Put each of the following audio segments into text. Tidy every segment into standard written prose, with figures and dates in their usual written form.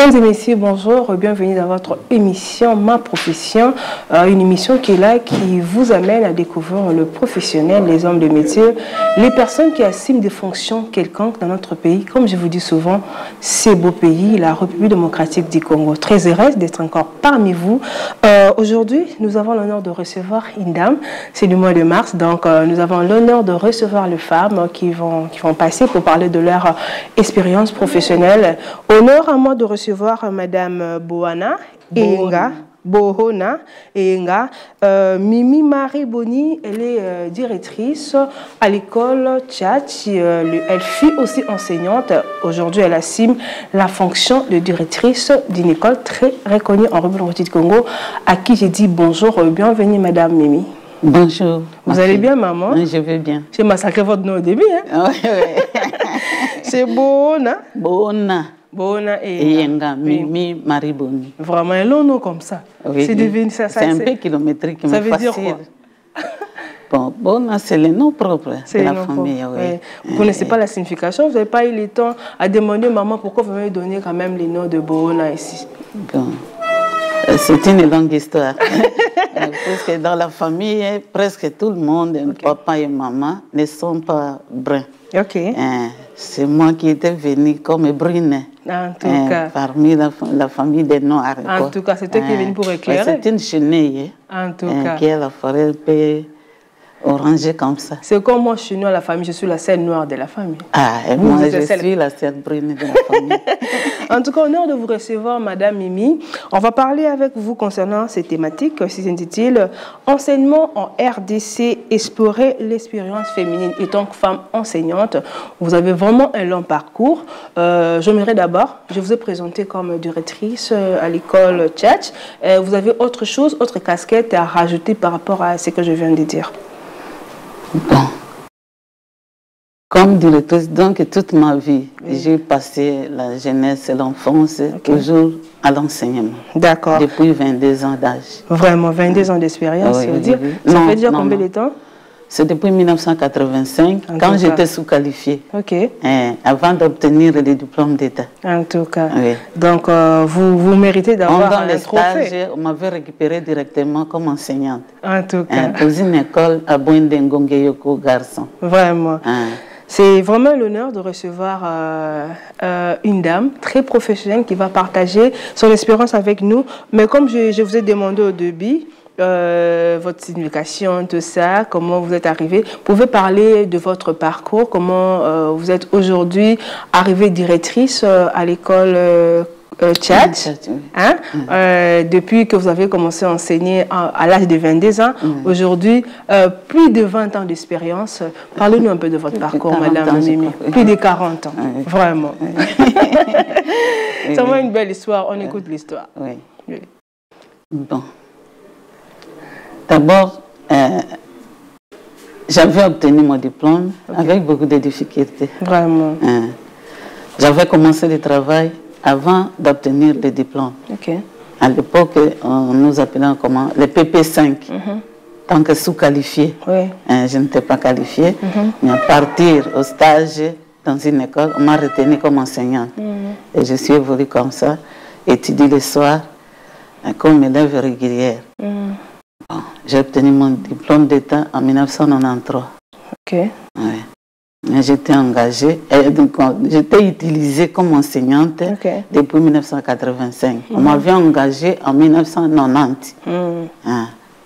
Mesdames et messieurs, bonjour, bienvenue dans votre émission Ma Profession, une émission qui est là, qui vous amène à découvrir le professionnel, les hommes de métier, les personnes qui assument des fonctions quelconques dans notre pays. Comme je vous dis souvent, c'est beau pays, la République démocratique du Congo. Très heureuse d'être encore parmi vous. Aujourd'hui, nous avons l'honneur de recevoir une dame, c'est du mois de mars, donc nous avons l'honneur de recevoir les femmes qui vont passer pour parler de leur expérience professionnelle. Honneur à moi de recevoir Madame Bohona Enga. Mimi Marie Boni, elle est directrice à l'école Tchatch. Elle fut aussi enseignante. Aujourd'hui, elle assume la fonction de directrice d'une école très reconnue en République du Congo, à qui j'ai dit bonjour, bienvenue Madame Mimi. Bonjour. Vous allez bien, maman? Oui, je vais bien. J'ai massacré votre nom au début. Hein? Oui. C'est Bohona. Bohona et Enga, Mimi Marie Boni. Vraiment un long nom comme ça. Oui, c'est devenu ça. C'est un peu kilométrique, mais ça veut facile. Dire quoi? Bon, Bohona, c'est le nom propre de la famille. Oui. Vous ne connaissez pas la signification? Vous n'avez pas eu le temps à demander maman pourquoi vous m'avez donné quand même les noms de Bohona ici? Bon. C'est une longue histoire. Parce que dans la famille, presque tout le monde, papa et maman, ne sont pas bruns. C'est moi qui étais venue comme brune. En tout cas. Parmi la famille des Noirs. En tout cas, c'est toi qui es venu pour éclairer. C'est une chenille. En tout cas. Qui est la forêt un peu orangée comme ça. C'est comme moi, je suis noire à la famille, je suis la seule noire de la famille. Ah, et moi, je suis la seule brune de la famille. En tout cas, honneur de vous recevoir, Madame Mimi. On va parler avec vous concernant ces thématiques, qui s'intitule Enseignement en RDC, explorer l'expérience féminine. Et tant que femme enseignante, vous avez vraiment un long parcours. J'aimerais d'abord, je vous ai présenté comme directrice à l'école Tchatch. Vous avez autre chose, autre casquette à rajouter par rapport à ce que je viens de dire? Bon. Comme directrice, donc toute ma vie, j'ai passé la jeunesse et l'enfance toujours à l'enseignement. D'accord. Depuis 22 ans d'âge. Vraiment, 22 ans d'expérience, ça veut dire? Ça veut dire combien de temps? C'est depuis 1985, quand j'étais sous-qualifiée. Avant d'obtenir le diplôme d'État. En tout cas. Donc, vous méritez d'avoir un trophée. On m'avait récupéré directement comme enseignante. En tout cas. Dans une école à Boindengongeyoko, garçon. Vraiment. C'est vraiment l'honneur de recevoir une dame très professionnelle qui va partager son expérience avec nous. Mais comme je vous ai demandé au début, votre signification, tout ça, comment vous êtes arrivé, vous pouvez parler de votre parcours, comment vous êtes aujourd'hui arrivée directrice à l'école Tchatch, depuis que vous avez commencé à enseigner à l'âge de 22 ans, aujourd'hui, plus de 20 ans d'expérience. Parlez-nous un peu de votre parcours, Madame Mimi. Plus de 40 ans, vraiment. C'est vraiment une belle histoire, on écoute l'histoire. Bon. D'abord, j'avais obtenu mon diplôme avec beaucoup de difficultés. Vraiment. J'avais commencé le travail avant d'obtenir le diplôme. À l'époque, on nous appelait comment? Les PP5. Tant que sous-qualifié. Je n'étais pas qualifiée. Mais à partir au stage dans une école, on m'a retenue comme enseignante. Et je suis évoluée comme ça, étudier le soir comme élève régulière. J'ai obtenu mon diplôme d'État en 1993. J'étais engagée, j'étais utilisée comme enseignante depuis 1985. On m'avait engagée en 1990.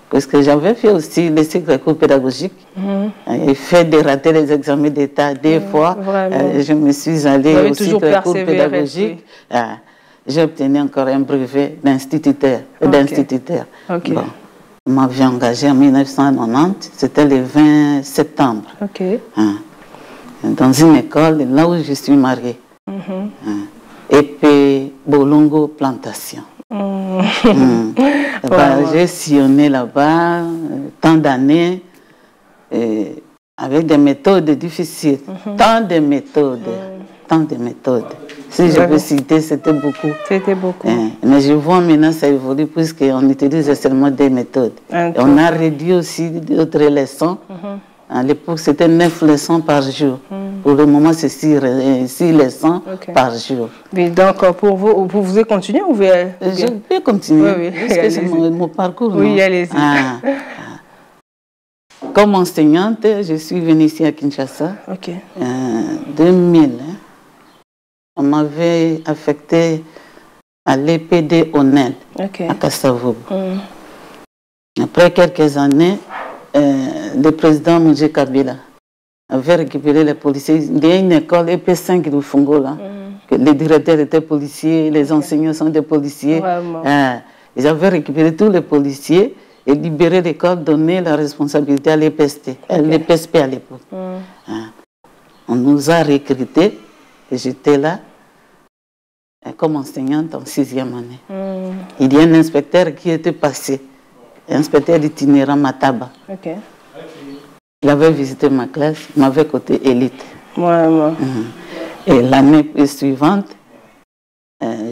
Parce que j'avais fait aussi le cycle cours pédagogique et fait de rater les examens d'État deux fois. Je me suis allée au cycle cours pédagogique. J'ai obtenu encore un brevet d'instituteur. On m'avait engagée en 1990, c'était le 20 septembre. Dans une école, là où je suis mariée. Et puis, Bolongo Plantation. J'ai sillonné là-bas tant d'années avec des méthodes difficiles. Tant de méthodes. Si je peux citer, c'était beaucoup. C'était beaucoup. Mais je vois maintenant ça évolue puisqu'on utilise seulement des méthodes. Et on a réduit aussi d'autres leçons. À l'époque, c'était 9 leçons par jour. Pour le moment, c'est 6 leçons par jour. Mais donc, pour vous pouvez continuer ou bien... Je peux continuer, parce que c'est mon parcours. Oui, allez-y. Comme enseignante, je suis venue ici à Kinshasa. En 2000, on m'avait affectée à l'EPD ONEL, à Kassavoub. Après quelques années, le président Moudjé Kabila avait récupéré les policiers. Il y a une école EP5 de Fungo là. Les directeurs étaient policiers, les enseignants sont des policiers. Ils avaient récupéré tous les policiers et libéré l'école, donné la responsabilité à l'EPSP à l'époque. On nous a recrutés et j'étais là comme enseignante en 6e année. Il y a un inspecteur qui était passé, inspecteur itinérant Mataba. Il avait visité ma classe, il m'avait côté élite. Et l'année suivante,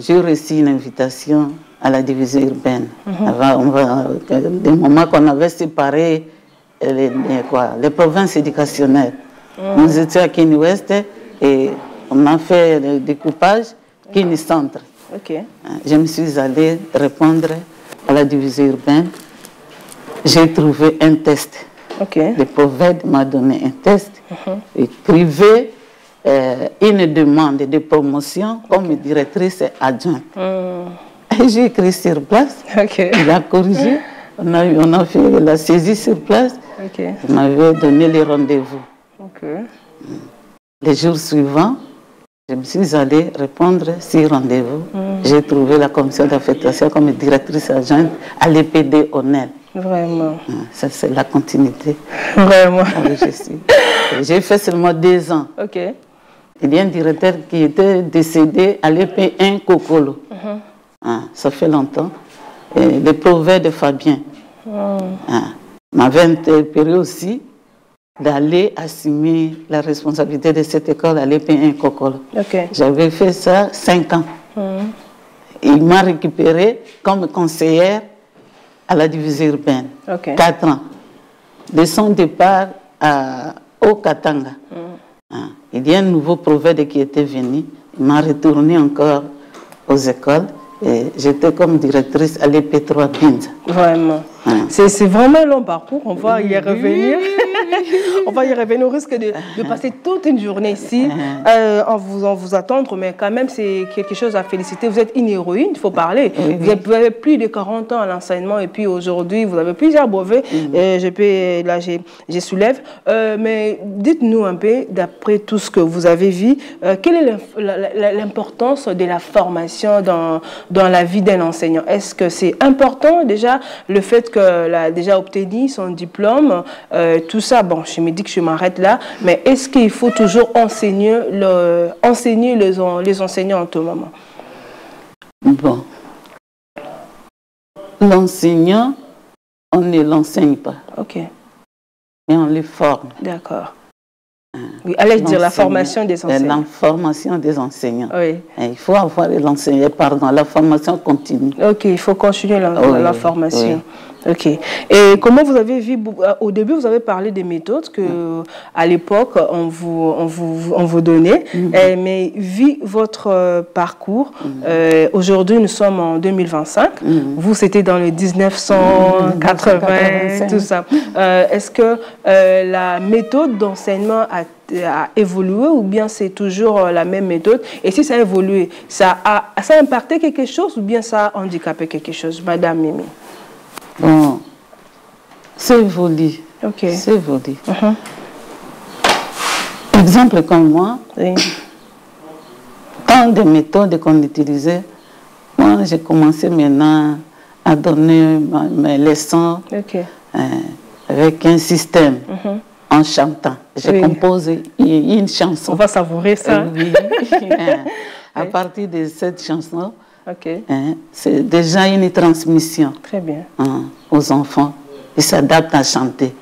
j'ai reçu une invitation à la division urbaine. Des moments qu'on avait séparé les provinces éducationnelles. Nous étions à Kini Ouest et on a fait le découpage Kini Centre. Je me suis allée répondre à la division urbaine. J'ai trouvé un test. Le prophète m'a donné un test. Écrivait une demande de promotion comme directrice adjointe. J'ai écrit sur place, il a corrigé, on a fait la saisie sur place, il m'avait donné les rendez-vous. Les jours suivants, je me suis allée répondre ces rendez-vous. J'ai trouvé la commission d'affectation comme directrice adjointe à l'EPD ONEL. Vraiment. Ça, c'est la continuité. Vraiment. J'ai fait seulement 2 ans. Il y a un directeur qui était décédé à l'EP1 Kokolo. Ça fait longtemps. Et le prophète de Fabien m'avait interpellé aussi d'aller assumer la responsabilité de cette école à l'EP1 Kokolo. J'avais fait ça 5 ans. Il m'a récupéré comme conseillère à la division urbaine. 4 ans. De son départ au Katanga. Il y a un nouveau prophète qui était venu. Il m'a retourné encore aux écoles. Et j'étais comme directrice à l'EP3 Binza. Vraiment. C'est vraiment un long parcours. On va y revenir. On va y revenir. On risque de passer toute une journée ici en vous attendre. Mais quand même, c'est quelque chose à féliciter. Vous êtes une héroïne, il faut parler. Vous avez plus de 40 ans à l'enseignement. Et puis aujourd'hui, vous avez plusieurs brevets. Là, je soulève. Mais dites-nous un peu, d'après tout ce que vous avez vu, quelle est l'importance de la formation dans la vie d'un enseignant? Est-ce que c'est important déjà le fait qu'elle a déjà obtenu son diplôme, tout ça? Bon, je me dis que je m'arrête là, mais est-ce qu'il faut toujours enseigner les enseignants en tout moment? Bon, l'enseignant, on ne l'enseigne pas. Mais on le forme. D'accord. Oui, allez dire la formation des enseignants. La formation des enseignants. Il faut avoir l'enseignant, la formation continue. Il faut continuer la formation. Et comment vous avez vu, au début vous avez parlé des méthodes que à l'époque on vous donnait, mais vu votre parcours, aujourd'hui nous sommes en 2025, vous c'était dans le 1980, tout ça. Est-ce que la méthode d'enseignement a évolué ou bien c'est toujours la même méthode? Et si ça a évolué, ça a impacté quelque chose ou bien ça a handicapé quelque chose, Madame Mimi? Bon, c'est évolué. C'est évolué. Exemple comme moi, tant de méthodes qu'on utilisait, moi j'ai commencé maintenant à donner mes leçons avec un système. En chantant. Je compose une chanson. On va savourer ça. À partir de cette chanson, c'est déjà une transmission aux enfants. Ils s'adaptent à chanter.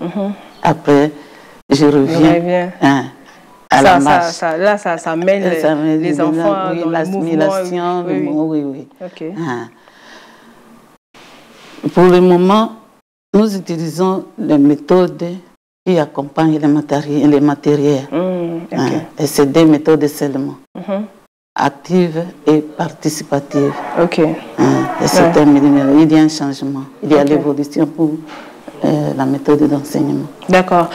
Après, je reviens à la marche. Là, ça mène les enfants dans l'assimilation. Pour le moment, nous utilisons les méthodes qui accompagnent les matériels. Et c'est des méthodes de scellement. Active et participative. Ok. Et c'est il y a un changement. Il y a l'évolution pour la méthode d'enseignement. D'accord.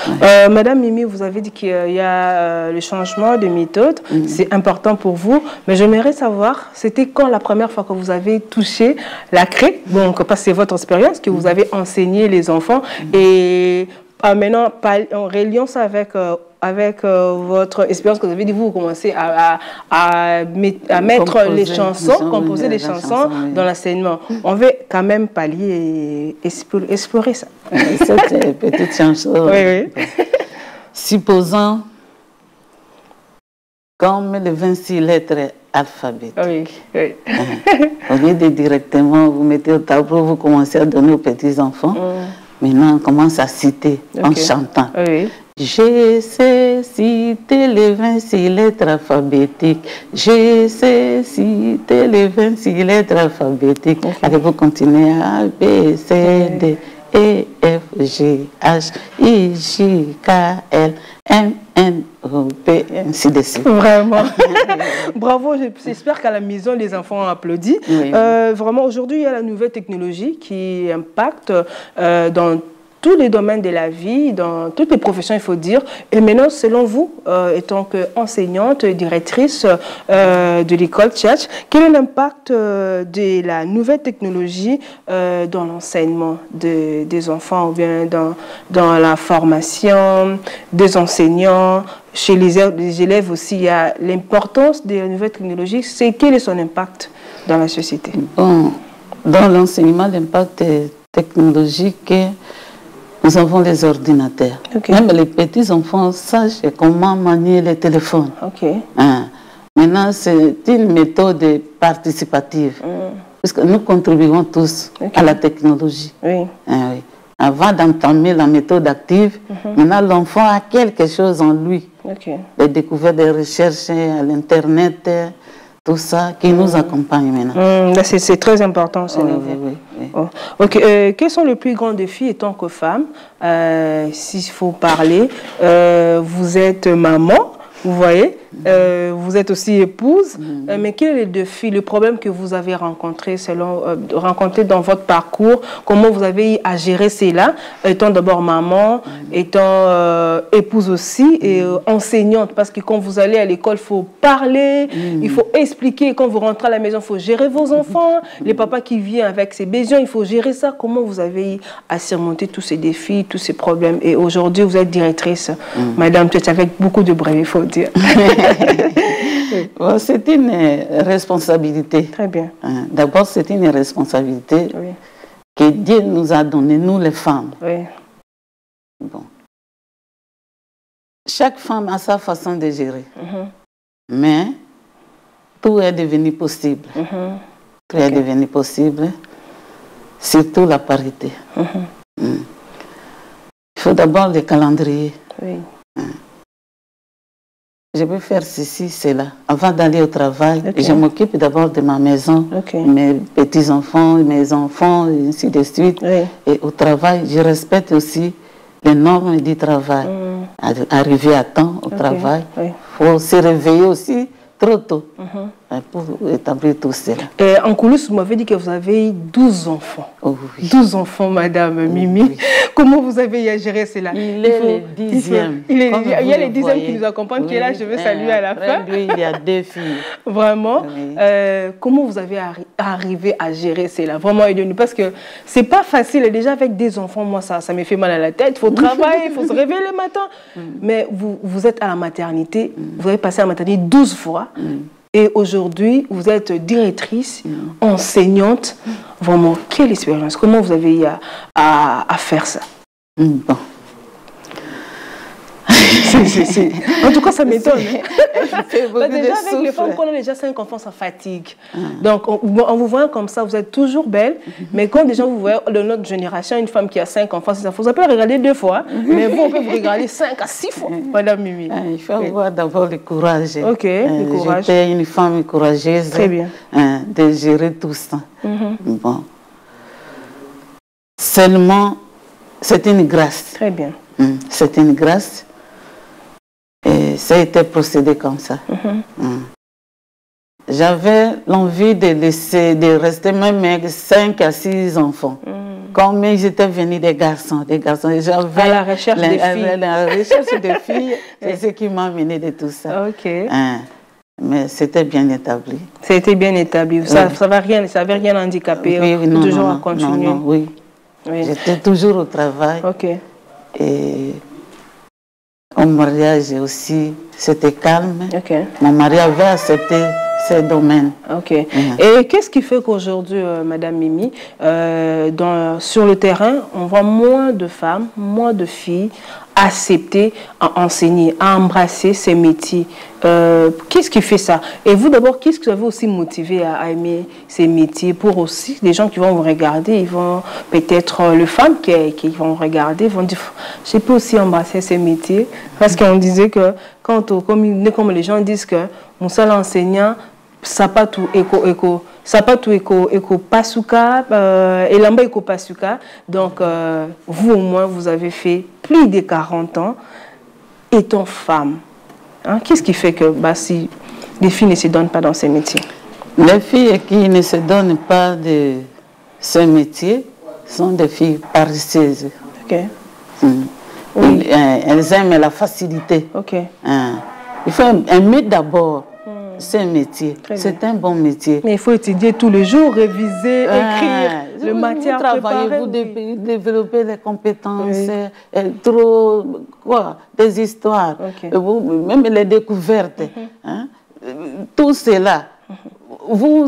Madame Mimi, vous avez dit qu'il y a le changement de méthode. C'est important pour vous. Mais j'aimerais savoir, c'était quand la première fois que vous avez touché la craie? Donc, parce que c'est votre expérience, que vous avez enseigné les enfants. Et maintenant, en reliant ça avec votre expérience que vous avez dit, vous commencez à mettre les chansons, composer les chansons dans l'enseignement. On veut quand même pallier et explorer ça. Cette petite chanson. Oui. Supposons comme les 26 lettres alphabétiques. Oui. Au lieu de directement vous mettez au tableau, vous commencez à donner aux petits-enfants. Maintenant, on commence à citer en chantant. Oui. Je sais citer les 26 lettres alphabétiques. Je sais citer les 26 lettres alphabétiques. Allez, vous continuez A, B, C, D, E, F, G, H, I, J, K, L, M, N, O, P, ainsi de suite. Vraiment. Bravo, j'espère qu'à la maison, les enfants ont applaudi. Vraiment, aujourd'hui, il y a la nouvelle technologie qui impacte dans tous les domaines de la vie, dans toutes les professions, il faut dire. Et maintenant, selon vous, étant qu'enseignante, directrice de l'école Church, quel est l'impact de la nouvelle technologie dans l'enseignement des enfants ou bien dans la formation des enseignants? Chez les élèves aussi, il y a l'importance de la nouvelle technologie. Quel est son impact dans la société? Bon, dans l'enseignement, l'impact technologique, nous avons les ordinateurs. Même les petits-enfants sachent comment manier les téléphones. Maintenant, c'est une méthode participative. Puisque nous contribuons tous à la technologie. Avant d'entamer la méthode active, maintenant l'enfant a quelque chose en lui. Les découvertes, des recherches à l'Internet, tout ça qui nous accompagne maintenant. C'est très important, ce quels sont les plus grands défis étant que femme, s'il faut parler? Vous êtes maman, vous voyez, vous êtes aussi épouse, mais quel est le défi, le problème que vous avez rencontré dans votre parcours? Comment vous avez eu à gérer cela, étant d'abord maman, étant épouse aussi et enseignante? Parce que quand vous allez à l'école, il faut parler, il faut expliquer. Quand vous rentrez à la maison, il faut gérer vos enfants, les papas qui viennent avec ses besoins, il faut gérer ça. Comment vous avez eu à surmonter tous ces défis, tous ces problèmes? Et aujourd'hui, vous êtes directrice, Madame Tchèche, avec beaucoup de brèves, il faut dire. Bon, c'est une responsabilité. Très bien. D'abord, c'est une responsabilité que Dieu nous a donnée, nous les femmes. Bon. Chaque femme a sa façon de gérer. Mais tout est devenu possible. Tout est devenu possible, surtout la parité. Il faut d'abord le calendrier. Je peux faire ceci, cela. Avant d'aller au travail, je m'occupe d'abord de ma maison, mes petits-enfants, mes enfants, et ainsi de suite. Et au travail, je respecte aussi les normes du travail. Arriver à temps au travail, il faut se réveiller aussi trop tôt pour établir tout cela. Et en coulisses, vous m'avez dit que vous avez 12 enfants. 12 enfants, Madame Mimi. Comment vous avez géré cela? Il est le 10e. Il y a les 10e qui nous accompagnent, qui est là, je vais saluer à la fin. Lui, il y a 2 filles. Vraiment. Comment vous avez arrivé à gérer cela? Vraiment, aidez-nous. Parce que c'est pas facile. Et déjà, avec des enfants, moi, ça me fait mal à la tête. Il faut travailler, il faut se réveiller le matin. Mais vous êtes à la maternité. Vous avez passé à la maternité 12 fois. Et aujourd'hui, vous êtes directrice, enseignante. Vraiment, quelle expérience? Comment vous avez eu à faire ça? Bon. En tout cas, ça m'étonne. Déjà, avec les femmes, quand on a déjà 5 enfants, ça fatigue. Donc, en vous voyant comme ça, vous êtes toujours belle. Mais quand déjà vous voyez de notre génération, une femme qui a 5 enfants, ça peut regarder 2 fois. Mais vous, on peut vous regarder 5 à 6 fois, Madame Mimi. Il faut avoir d'abord le courage. Le courage. J'étais une femme courageuse. Très bien. De gérer tout ça. Bon. Seulement, c'est une grâce. Très bien. C'est une grâce. Et ça a été procédé comme ça. J'avais l'envie de rester même avec 5 à 6 enfants. Comme ils étaient venus des garçons. À la recherche des filles. La recherche des filles, c'est ce qui m'a amené de tout ça. Ok. Mais c'était bien établi. C'était bien établi. Ça n'avait rien handicapé. Oui, non, toujours non, à continuer. Non, oui. J'étais toujours au travail. Ok. Et au mariage aussi, c'était calme. Ok. Mon mari avait accepté ces domaines. Ok. Et qu'est-ce qui fait qu'aujourd'hui, Madame Mimi, sur le terrain, on voit moins de femmes, moins de filles accepter à enseigner, à embrasser ces métiers? Qu'est-ce qui fait ça? Et vous d'abord, qu'est-ce que vous avez aussi motivé à aimer ces métiers? Pour aussi les gens qui vont vous regarder, ils vont peut-être les femmes qui vont regarder, vont dire, je peux aussi embrasser ces métiers, parce qu'on disait que comme les gens disent que mon seul enseignant sapatu eko pasuka elamba eko pasuka. Donc vous au moins vous avez fait plus de 40 ans étant femme. Hein? Qu'est-ce qui fait que si les filles ne se donnent pas dans ces métiers? Les filles qui ne se donnent pas de ce métier sont des filles paresseuses. Ok. Oui. Elles aiment la facilité. Ok. Il faut aimer d'abord ce métier. C'est un bon métier. Mais il faut étudier tous les jours, réviser, écrire, le matière préparée. Vous développez les compétences, des histoires, même les découvertes. Tout cela, vous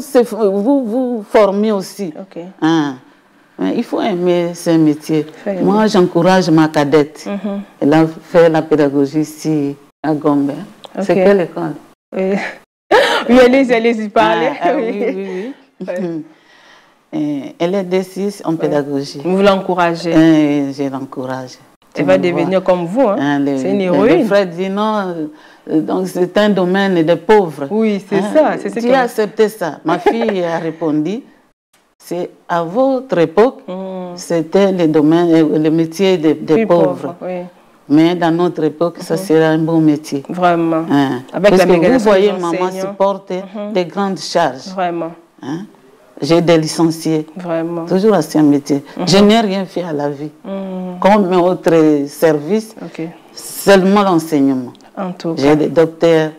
formez aussi. Il faut aimer ce métier. Moi, j'encourage ma cadette. Elle a fait la pédagogie ici à Gombe. C'est quelle école? Oui, allez-y, parlez. Oui. Elle est D6 en pédagogie. Vous l'encouragez? Je l'encourage. Elle va devenir comme vous. Hein? C'est une héroïne. Le frère dit non, donc c'est un domaine de pauvres. Oui, c'est ça. Tu as accepté ça. Ma fille a répondu, c'est à votre époque, c'était le métier des pauvres. Oui. Mais dans notre époque, ça sera un bon métier. Vraiment. Avec parce que vous voyez, maman supporte des grandes charges. Vraiment. J'ai des licenciés. Vraiment. Toujours à ce métier. Je n'ai rien fait à la vie. Comme autre service, seulement l'enseignement. J'ai des docteurs.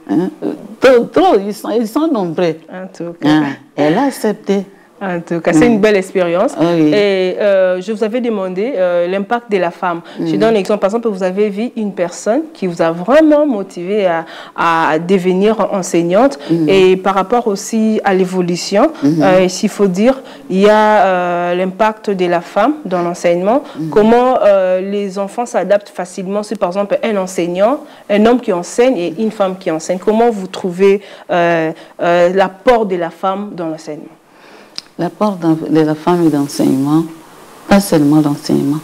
Ils sont nombreux. En tout cas. Elle a accepté. En tout cas, c'est une belle expérience. Et je vous avais demandé l'impact de la femme. Je donne l'exemple. Par exemple, vous avez vu une personne qui vous a vraiment motivé à devenir enseignante. Et par rapport aussi à l'évolution, s'il faut dire, il y a l'impact de la femme dans l'enseignement. Comment les enfants s'adaptent facilement si, par exemple, un enseignant, un homme qui enseigne et une femme qui enseigne. Comment vous trouvez l'apport de la femme dans l'enseignement? L'apport de la femme et d'enseignement, pas seulement l'enseignement,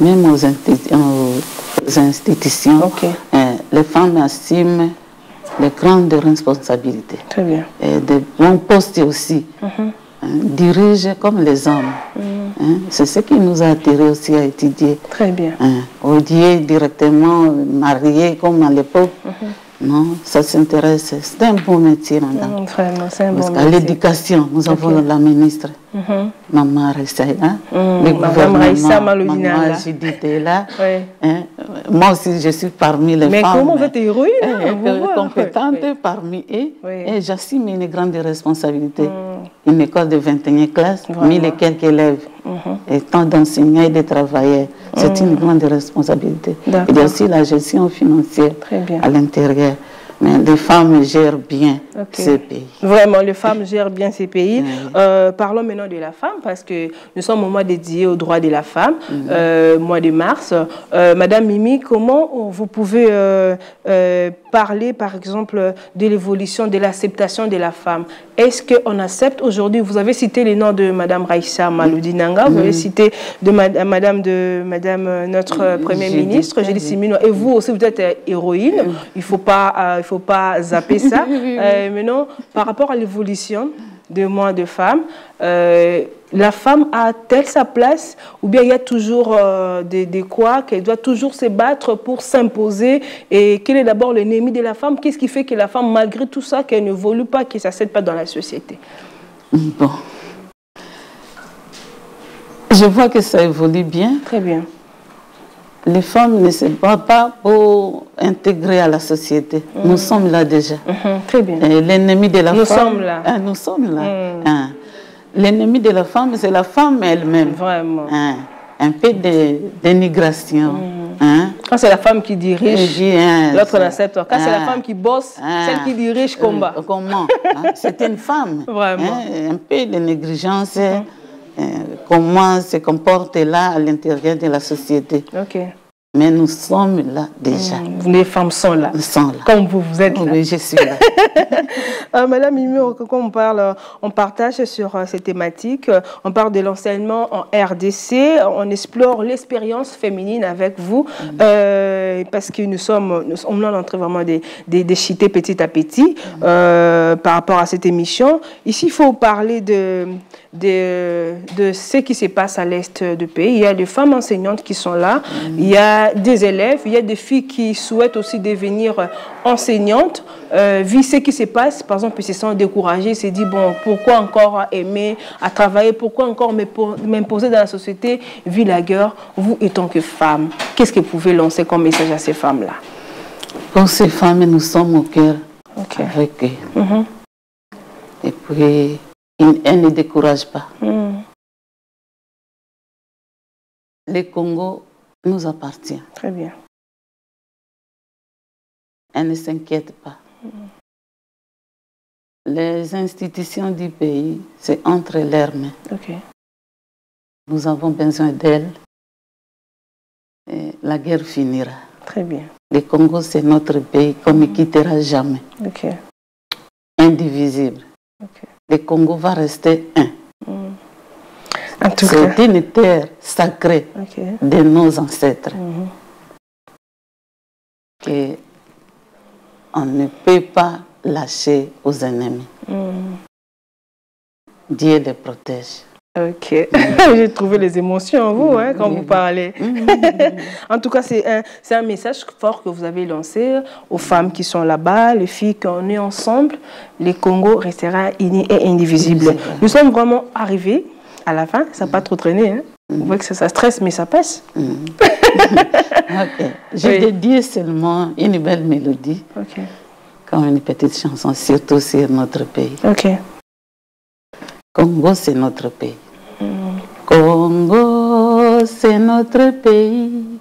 même aux institutions, les femmes assument les grandes responsabilités. Très bien. Et de bons postes aussi, dirigent comme les hommes. C'est ce qui nous a attirés aussi à étudier. Très bien. Odier directement, marier comme à l'époque. Non, ça s'intéresse. C'est un bon métier, madame. Vraiment, c'est un bon métier. Parce qu'à l'éducation, nous avons la ministre, Maman Raissa, Maman Raissa Malodinanga. Maman Judith est là. Moi aussi, je suis parmi les femmes. Mais comment vous êtes héroïne? Compétente parmi eux. Et j'assume une grande responsabilité. Une école de 21e classe, 1000 et quelques élèves. Et tant d'enseignants et de travailleurs. C'est une grande responsabilité. Il y a aussi la gestion financière à l'intérieur. Mais les femmes gèrent bien ces pays. Vraiment, les femmes gèrent bien ces pays. Parlons maintenant de la femme, parce que nous sommes au mois dédié aux droits de la femme, mois de mars. Madame Mimi, comment vous pouvez parler, par exemple, de l'évolution, de l'acceptation de la femme? Est-ce qu'on accepte aujourd'hui? Vous avez cité les noms de Madame Raissa Malodinanga, vous avez cité de Madame notre Premier ministre, Julie Simino, et vous aussi, vous êtes héroïne. Il ne faut pas zapper ça. Maintenant, par rapport à l'évolution de moi de femme, la femme a-t-elle sa place ou bien il y a toujours des quoi qu'elle doit toujours se battre pour s'imposer? Et quel est d'abord l'ennemi de la femme? Qu'est-ce qui fait que la femme, malgré tout ça, qu'elle n'évolue pas, qu'elle ne s'accède pas dans la société? Bon. Je vois que ça évolue bien. Très bien. Les femmes ne se battent pas pour intégrer à la société. Nous sommes là déjà. Très bien. L'ennemi de la femme... Nous sommes là. Nous sommes là. L'ennemi de la femme, c'est la femme elle-même. Vraiment. Un peu de dénigration. Quand c'est la femme qui dirige, l'autre n'accepte pas. Quand c'est la femme qui bosse, celle qui dirige combat. Comment? C'est une femme. Vraiment. Un peu de négligence. Comment se comporte là à l'intérieur de la société. Ok. Mais nous sommes là déjà. Les femmes sont là. Nous sommes là. Comme vous êtes là. Oui, je suis là. Madame Mimi, quand on partage sur ces thématiques, on parle de l'enseignement en RDC, on explore l'expérience féminine avec vous, parce que nous sommes en train vraiment de chiter petit à petit par rapport à cette émission. Ici, il faut parler de ce qui se passe à l'est du pays. Il y a des femmes enseignantes qui sont là, il y a des élèves, il y a des filles qui souhaitent aussi devenir enseignantes, vu ce qui se passe, par exemple, ils se sont découragés, ils se disent, bon, pourquoi encore aimer à travailler, pourquoi encore m'imposer dans la société, vu la guerre, vous étant que femme, qu'est-ce que vous pouvez lancer comme message à ces femmes-là? Pour ces femmes, nous sommes au cœur avec eux. Et puis, elles ne découragent pas. Le Congo nous appartient. Très bien. Elle ne s'inquiète pas. Les institutions du pays, c'est entre leurs mains. Nous avons besoin d'elles. Et la guerre finira. Très bien. Le Congo, c'est notre pays qu'on ne quittera jamais. Indivisible. Le Congo va rester un. C'est une terre sacrée de nos ancêtres. Et on ne peut pas lâcher aux ennemis. Dieu les protège. J'ai trouvé les émotions en vous quand vous parlez. En tout cas, c'est un message fort que vous avez lancé aux femmes qui sont là-bas, les filles qu'on est ensemble. Le Congo restera uni et indivisible. Nous sommes vraiment arrivés à la fin, ça n'a pas trop traîné. Vous voyez que ça stresse, mais ça passe. Je dédie seulement une belle mélodie, comme une petite chanson, surtout sur notre pays. Congo, c'est notre pays. Congo, c'est notre pays.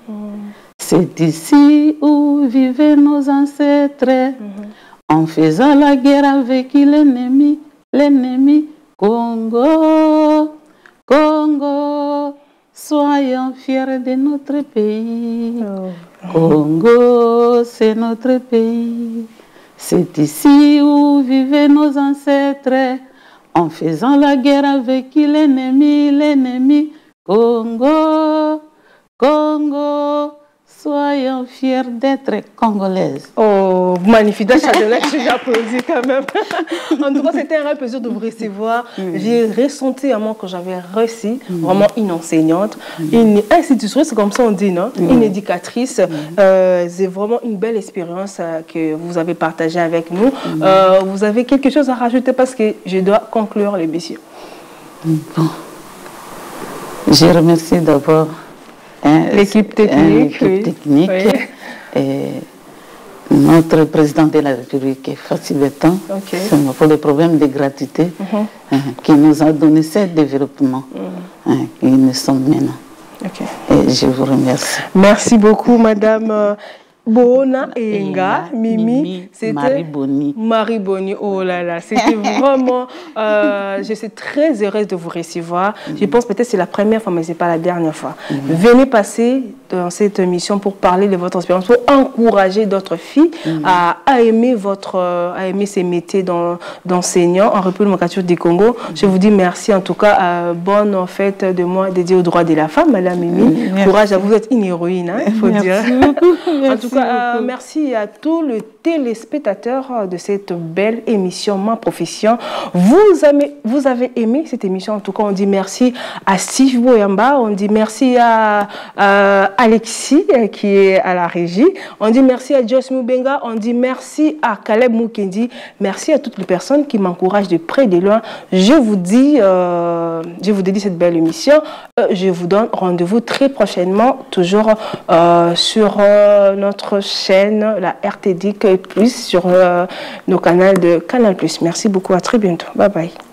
C'est ici où vivaient nos ancêtres. En faisant la guerre avec l'ennemi, Congo, Congo, soyons fiers de notre pays. Congo, c'est notre pays. C'est ici où vivaient nos ancêtres. En faisant la guerre avec l'ennemi, Congo, Congo, soyons fiers d'être congolaises. Oh, magnifique, j'applaudis quand même. En tout cas, c'était un vrai plaisir de vous recevoir. J'ai ressenti à moi que j'avais reçu vraiment une enseignante, une institutrice, comme ça on dit, non? Une éducatrice. C'est vraiment une belle expérience que vous avez partagée avec nous. Vous avez quelque chose à rajouter parce que je dois conclure l'émission. Bon. Je remercie d'abord l'équipe technique, et notre président de la République, Fatih Beton, pour le problème de gratuité, qui nous a donné ce développement qui nous sommes maintenant. Et je vous remercie. Merci beaucoup, Madame Bona Enga, Mimi, c'était Marie Boni. Oh là là, c'était vraiment, je suis très heureuse de vous recevoir. Je pense peut-être que c'est la première fois, mais ce n'est pas la dernière fois. Venez passer dans cette émission pour parler de votre expérience, pour encourager d'autres filles à aimer ces métiers d'enseignant en République démocratique du Congo. Je vous dis merci en tout cas. Bonne fête de mois dédié aux droits de la femme, Madame Mimi. Courage à vous, êtes une héroïne, hein, il faut dire. En tout cas, merci à tous les téléspectateurs de cette belle émission, Ma Profession. Vous avez aimé cette émission, en tout cas, on dit merci à Steve Boyamba, on dit merci à Alexis qui est à la régie, on dit merci à Joss Mubenga, on dit merci à Caleb Mukendi, merci à toutes les personnes qui m'encouragent de près et de loin. Je vous dédie cette belle émission. Je vous donne rendez-vous très prochainement, toujours sur notre chaîne, la RTD+, sur nos canaux de Canal+. Merci beaucoup, à très bientôt. Bye bye.